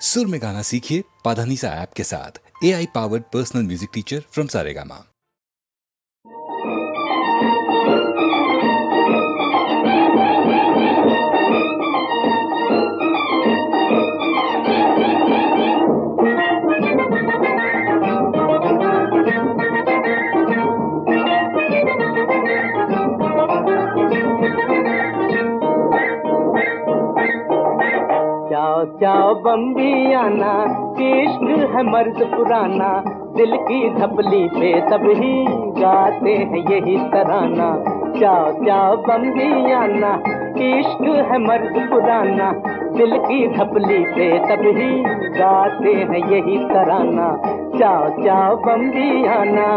सुर में गाना सीखिए पाधानीसा ऐप के साथ। AI powered personal music teacher from Saregama. जाओ जाओ बम्बियाना, इश्क है मर्द पुराना, दिल की धपली पे तभी गाते हैं यही तराना। जाओ जाओ बम्बियाना, इश्क है मर्द पुराना, दिल की धपली पे तभी गाते हैं यही तराना। जाओ जाओ बम्बियाना।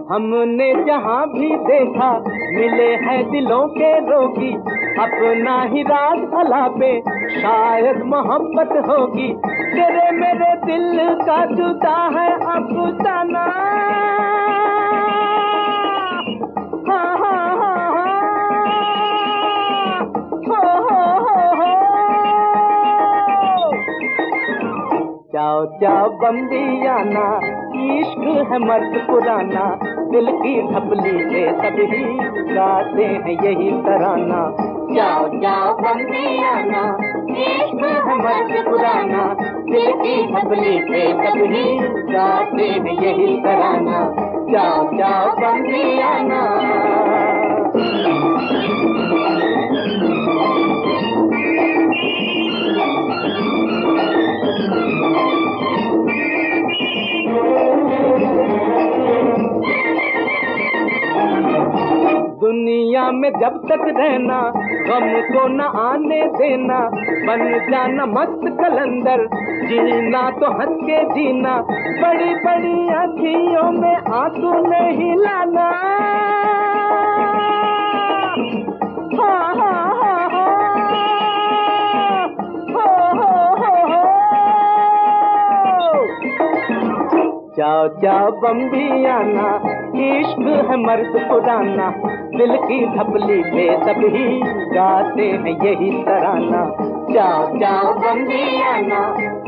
हमने जहाँ भी देखा मिले हैं दिलों के रोगी, अपना ही राज भला पे शायद मोहब्बत होगी। तेरे मेरे दिल का जुदा है अफसाना। हाँ हाँ हाँ हाँ, हो। जाओ जाओ बम्बियाना, इश्क है मर्द पुराना, दिल की धपली पे तभी गाते हैं यही तराना। जाओ जाओ बम्बियाना, इश्क है मर्द पुराना, दिल की धपली पे तभी गाते हैं यही तराना। जाओ जाओ बम्बियाना। दुनिया में जब तक रहना, गम को न आने देना, बन जाना मस्त कलंदर, जीना तो हंस के जीना, बड़ी बड़ी आँखियों में आंसू नहीं लाना। हाँ हाँ हाँ हाँ, हो। जाओ जाओ बम्बियाना, इश्क है मर्द पुराना, दिल की धपली पे तभी गाते हैं यही तराना। जाओ जाओ बम्बियाना,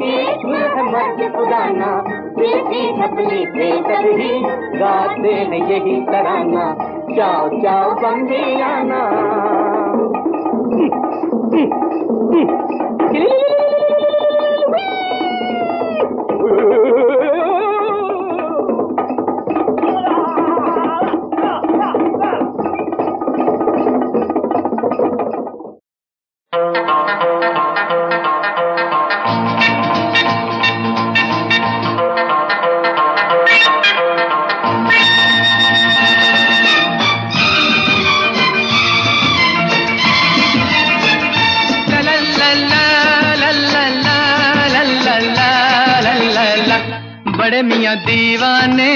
इश्क है मर्द पुराना, दिल की धपली पे तभी गाते हैं यही तराना। जाओ जाओ बम्बियाना। बड़े मियाँ दीवाने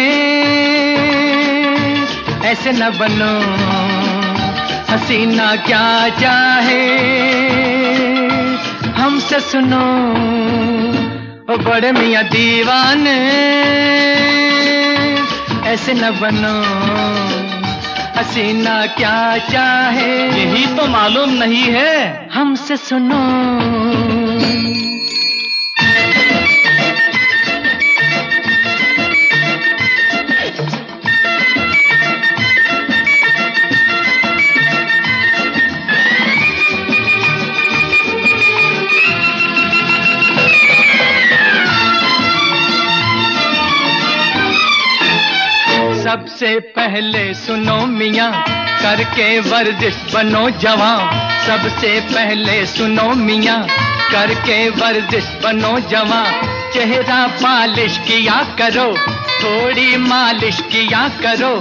ऐसे न बनो, हसीना क्या चाहे हमसे सुनो। ओ बड़े मियाँ दीवाने ऐसे न बनो, हसीना क्या चाहे यही तो मालूम नहीं है हमसे सुनो। सबसे पहले सुनो मियाँ, करके वर्जिश बनो जवान। सबसे पहले सुनो मियाँ, करके वर्जिश बनो जवान। चेहरा पालिश किया करो, थोड़ी मालिश किया करो,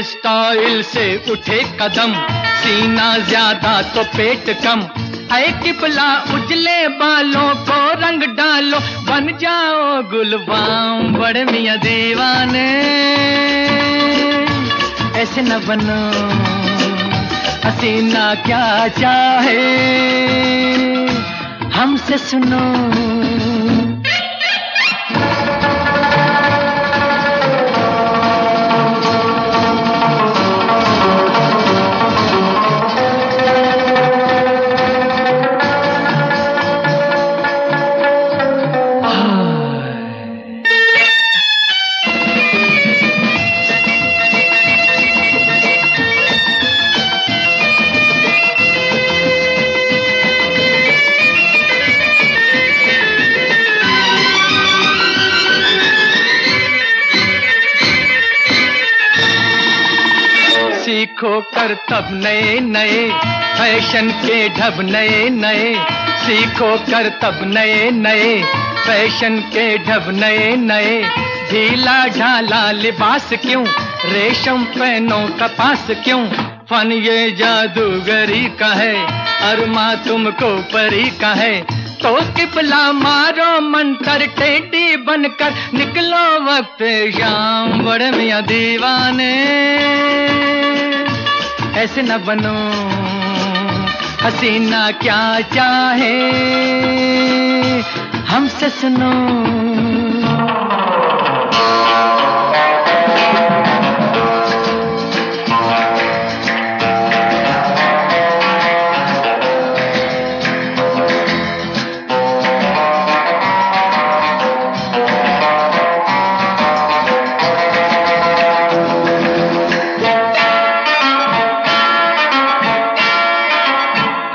स्टाइल से उठे कदम, सीना ज्यादा तो पेट कम। ऐ टिपला उजले बालों को रंग डालो, बन जाओ गुलबाम। बड़े मियाँ दीवाने ऐसे न बनो, हसीना क्या चाहे हमसे सुनो। सीखो करतब नए नए, फैशन के ढब नए नए, सीखो करतब नए नए, फैशन के ढब नए नए। ढीला ढाला लिबास क्यों, रेशम पहनो कपास क्यों, फन ये जादूगरी का है, अरमा तुमको परी का है। तो किबला मारो मंतर, टेढ़ी बनकर निकलो वक्त शाम। बड़े मियां दीवाने ऐसे न बनो, हसीना क्या चाहे हमसे सुनो।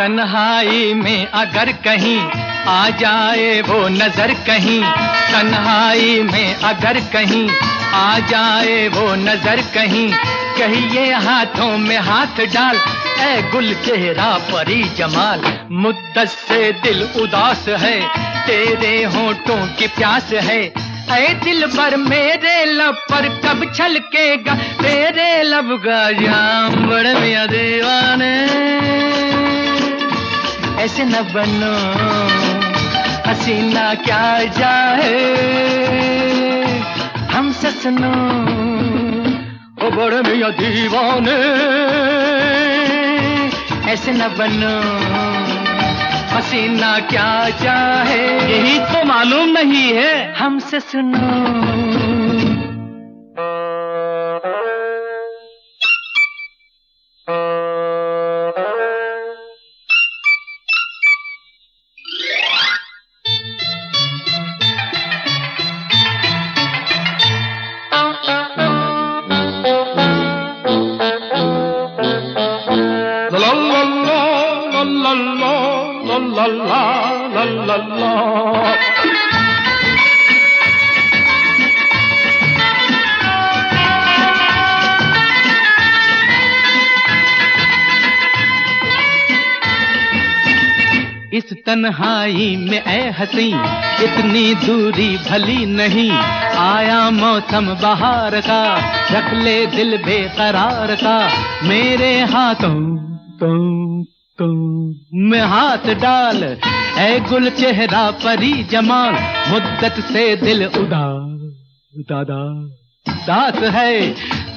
तन्हाई में अगर कहीं आ जाए वो नजर कहीं, तन्हाई में अगर कहीं आ जाए वो नजर कहीं, कहिए हाथों में हाथ डाल, ऐ गुल चेहरा परी जमाल। मुद्दत से दिल उदास है, तेरे होठों की प्यास है, ऐ दिल पर मेरे लब पर कब छलकेगा तेरे लब का जाम। बड़े मियां दीवाने ऐसे न बनो, हसीना क्या जाए हमसे सुनो। ओ बड़े मियां दीवाने ऐसे न बनो, हसीना क्या चाहे यही तो मालूम नहीं है हमसे सुनो। इस तन्हाई में ऐ हसी इतनी दूरी भली नहीं, आया मौसम बहार का रख ले दिल बेकरार का। मेरे हाथों में हाथ डाल, ऐ गुल चेहरा परी जमाल। मुद्दत से दिल उदास है,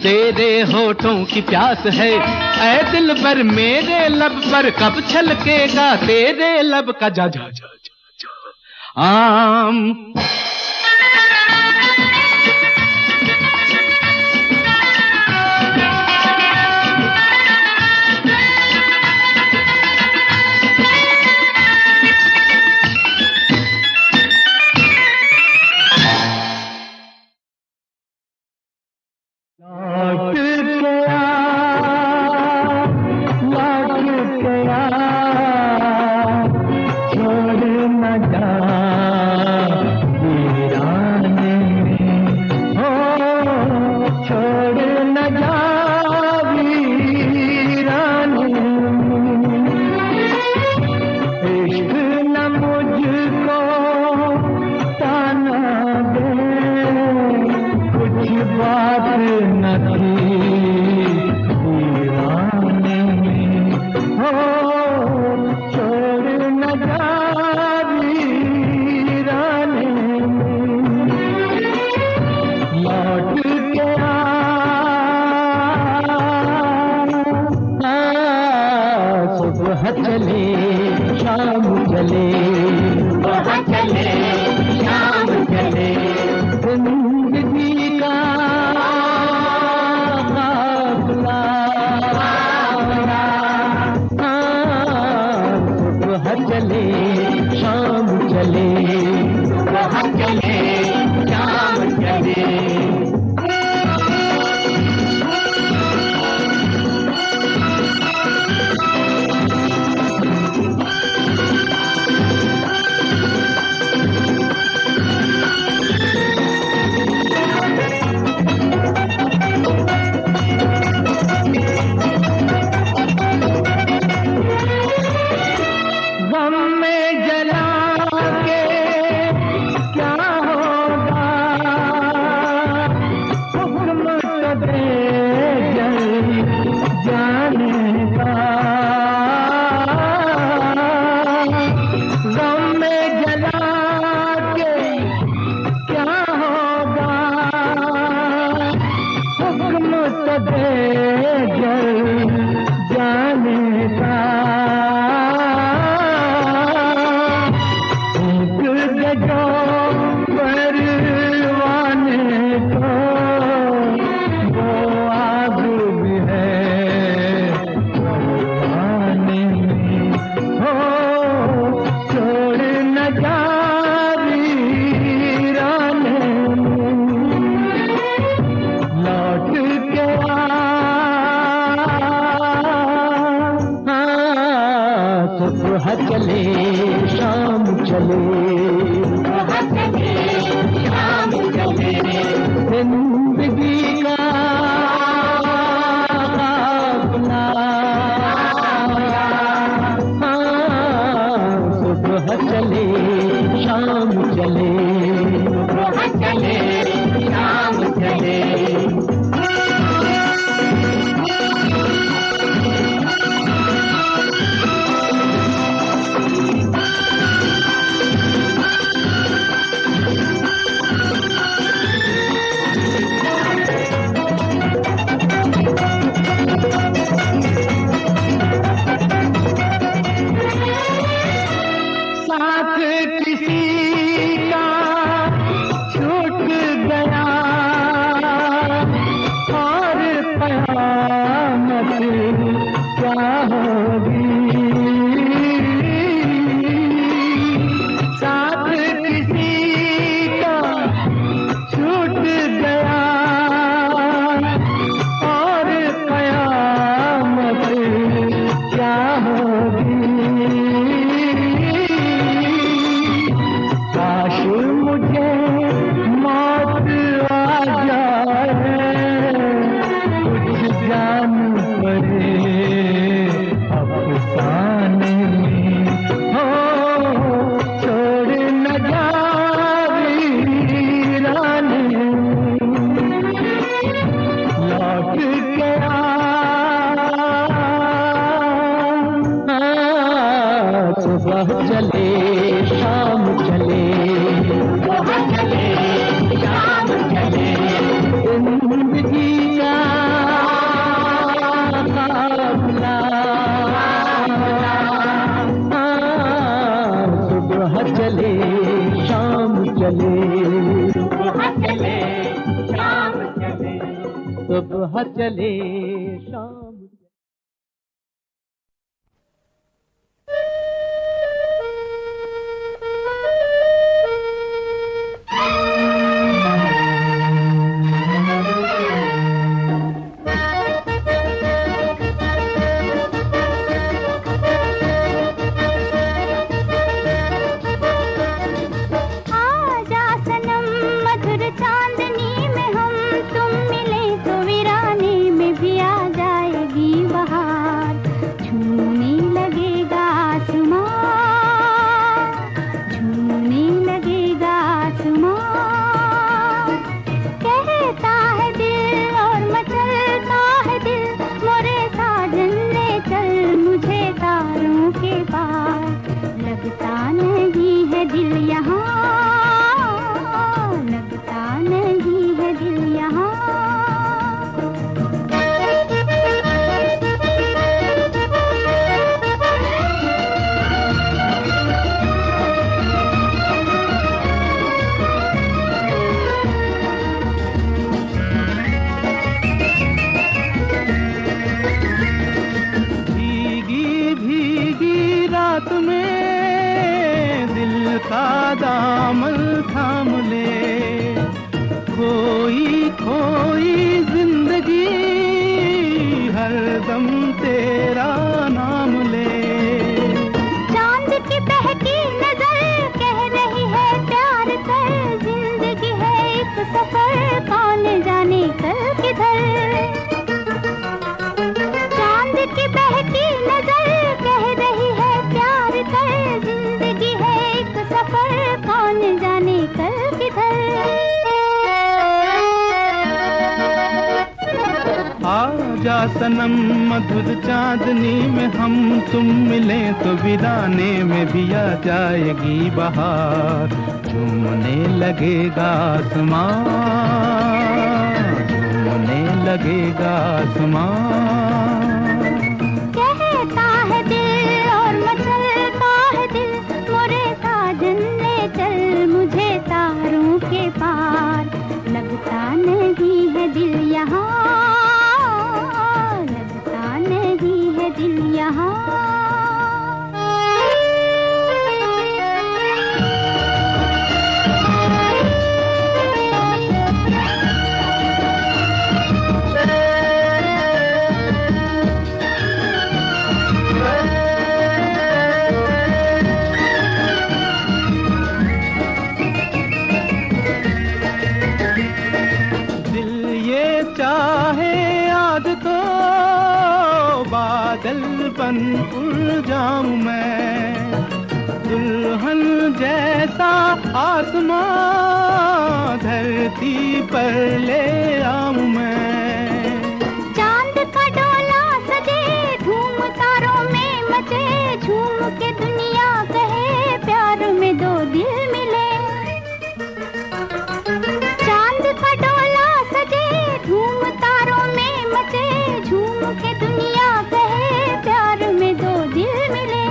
तेरे होठों की प्यास है, ऐ दिल पर मेरे लब पर कब छलकेगा तेरे लब का जा जा जा जा जा आम। जो परवाने को वो आग भी है परवाने में हो छोड़ न जा वीराने में लौट के सुबह चले शाम चले शाम चले जिंदगी का अपना सुबह चले शाम चले सुबह चले शाम चले सुबह चले शाम चले शाम चले जिंदगी का काफिला सुबह चले शाम चले सुबह चले शाम दामन थाम ले खोई खोई जिंदगी हरदम तेरा नाम ले चांद की बहकी नजर कह रही है प्यार कर जिंदगी है एक सफर कौन जाने कल किधर चांद की बहकी नजर कह रही है प्यार कर जिंदगी है एक सफर कौन जाने कल किधर आजा सनम मधुर चांदनी में हम तुम मिले तो वीराने में भी आ जाएगी बहार झूमने लगेगा आसमान झूमने लगेगा आसमान कहता है दिल और मचलता है दिल मोरे साजन ले चल बन उड़ जाऊं मैं, दुल्हन जैसा आसमां धरती पर ले आऊं मैं। चांद का डोला सजे धूम तारों में मचे, झूम के दुनिया कहे प्यार में दो दिल मिले। चांद का डोला सजे धूम तारों में मचे, झूम के दुनिया कहे प्यार में दो दिल मिले।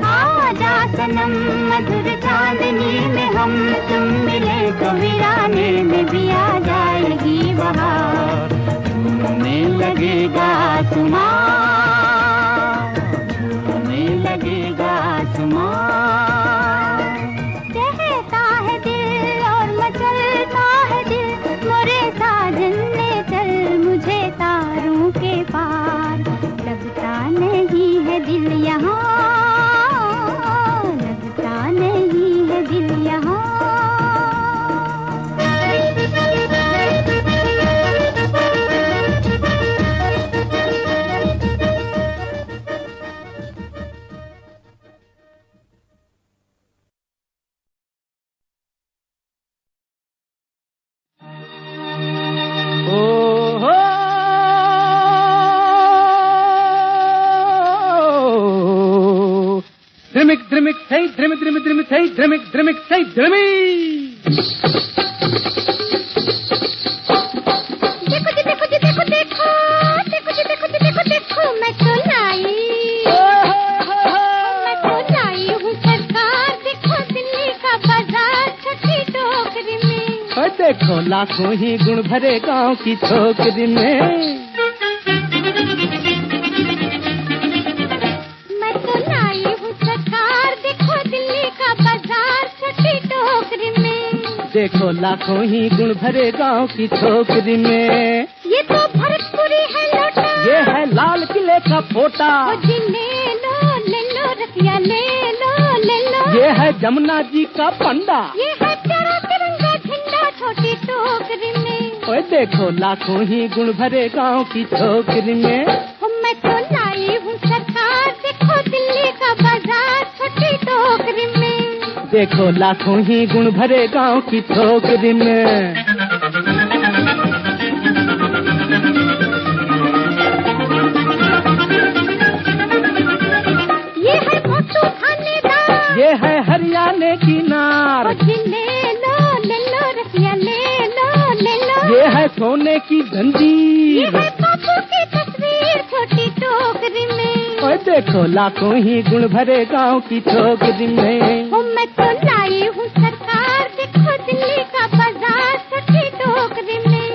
आजा सनम मधुर चांदनी में हम तुम मिले तो वीराने में भी आ जाएगी बहार, झूमने लगेगा आसमां, झूमने लगेगा आसमां। कहता है दिल और मचलता है दिल, मोरे साजन ले चल मुझे तारों के पार। लगता नहीं है दिल यहाँ, लगता नहीं है दिल यहाँ। Drimmick, drimmick, say, drimmick, drimmick, drimmick, say, drimmick, drimmick, say, drimmick. देखो जी देखो जी देखो देखो, देखो जी देखो जी देखो देखो, मैं तो लाई, मैं तो लाई हूँ सरकार। देखो दिल्ली का बाजार छठी टोकरी में, और देखो लाखों ही गुण भरे गांव की छोकरी में। देखो लाखों ही गुण भरे गांव की छोकरी में। ये तो भरतपुरी है लोटा, ये है लाल किले का फोटा, जी ले लो रसिया ले लो। ये है जमुना जी का पंडा, ये है प्यारा तिरंगा झंडा छोटी टोकरी में। ओए देखो लाखों ही गुण भरे गांव की छोकरी में। मैं तो लाई हूँ सरकार, देखो दिल्ली का बाजार छोटी टोकरी में। देखो लाखों ही गुण भरे गांव की छोकरी में। ये है भोसू थानेदार, ये है हरियाणा की नार, ले लो रसिया ले लो। ये है सोने की ये जंजीर, है बापू की तस्वीर छोटी टोकरी में। और देखो लाखों ही गुण भरे गांव की छोकरी में। मैं तो लाई हूँ सरकार, देखो दिल्ली का बाजार छोटी टोकरी में।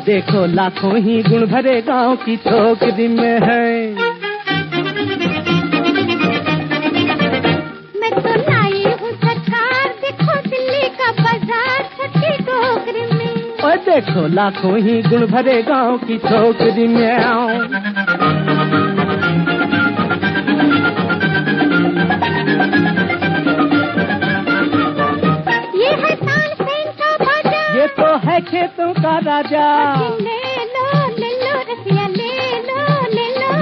देखो लाखों ही गुण भरे गांव की छोकरी में है। मैं तो लाई हूँ सरकार, देखो दिल्ली का बाजार छोटी टोकरी में। और देखो लाखों ही गुण भरे गांव की छोकरी में। ये तो है खेतों का राजा, ले लो रसिया ले लो।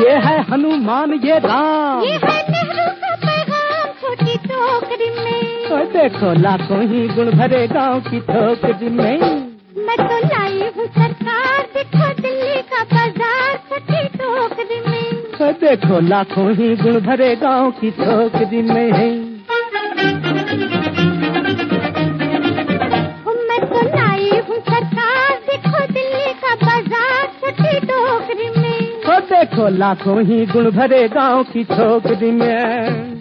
ये है हनुमान ये राम, ये है नेहरू का पैगाम छोटी टोकरी में। और देखो लाखों ही गुण भरे गांव की छोकरी में। मैं तो लाई हूँ सरकार, देखो दिल्ली का बाजार छोटी टोकरी में। और देखो लाखों ही गुण भरे गांव की छोकरी में है। देखो लाखों ही गुण भरे गांव की छोकरी में।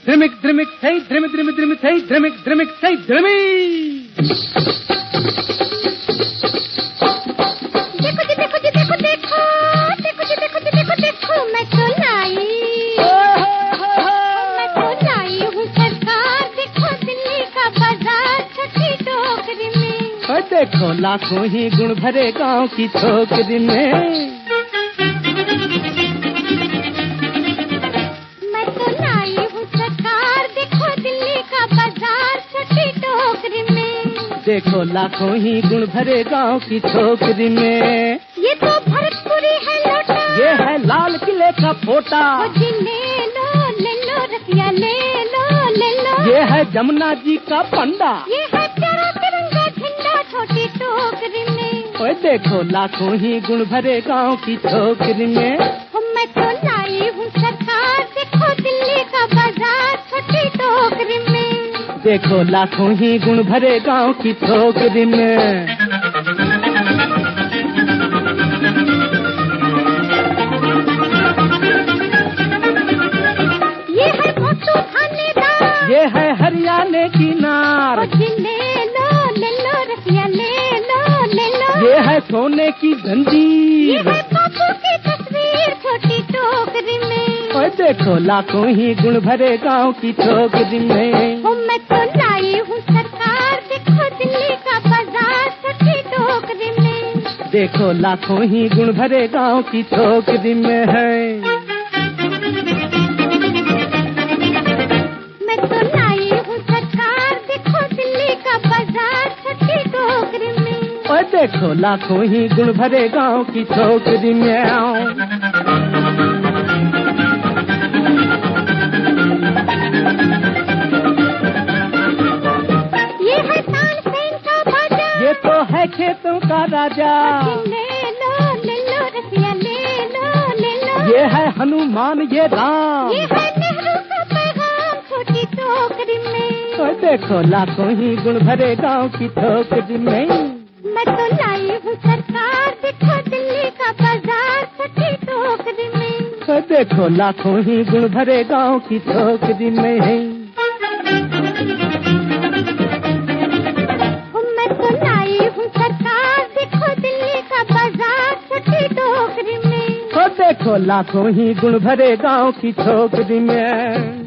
Drimmick, drimmick, say, drimmick, drimmick, drimmick, say, drimmick, drimmick, say, drimmick. देखो जी देखो जी देखो देखो, देखो जी देखो जी देखो देखो, मैं तो लाई हूँ सरकार, देखो दिल्ली का बाजार छोटी टोकरी में। और देखो लाखों ही गुण भरे गांव की छोकरी में। देखो लाखों ही गुण भरे गांव की छोकरी में। ये तो भरतपुरी है लोटा, ये है लाल किले का पोटा, ओ जी ले लो रसिया ले लो। ये है जमुना जी का पंडा, ये है प्यारा तिरंगा झंडा छोटी टोकरी में। ओए देखो लाखों ही गुण भरे गांव की छोकरी में। मैं तो लाई हूँ सरकार, देखो दिल्ली का बाजार छोटी टोकरी में। देखो लाखों ही गुण भरे गांव की छोकरी में। ये है मोटू थानेदार, ये है हरियाणा की नार, ले लो रसिया ले लो। ये है सोने की ये जंजीर, है बापू की तस्वीर छोटी टोकरी में। ओए देखो लाखों ही गुण भरे गांव की छोकरी में। मैं तो लाई हूँ सरकार, देखो दिल्ली का बाजार छोटी टोकरी में। देखो लाखों ही गुण भरे गांव की छोकरी में है। मैं तो लाई हूँ सरकार, देखो दिल्ली का बाजार छोटी टोकरी में। ओए देखो लाखों ही गुण भरे गांव की छोकरी में। ये है तानसेन का बाजा, ये तो है खेतों का राजा, ले लो रसिया ले लो। ये है हनुमान ये राम, ये है नेहरू का पैगाम छोटी टोकरी में। ओए देखो लाखों ही गुण भरे गांव की छोकरी में। मैं तो लाई हूँ सरकार, देखो दिल्ली का बाजार छोटी टोकरी में। ओए देखो लाखों ही गुण भरे गांव की छोकरी में है। मैं तो लाई हूँ सरकार, देखो दिल्ली का बाजार छोटी टोकरी में। देखो लाखों ही गुण भरे गांव की छोकरी में।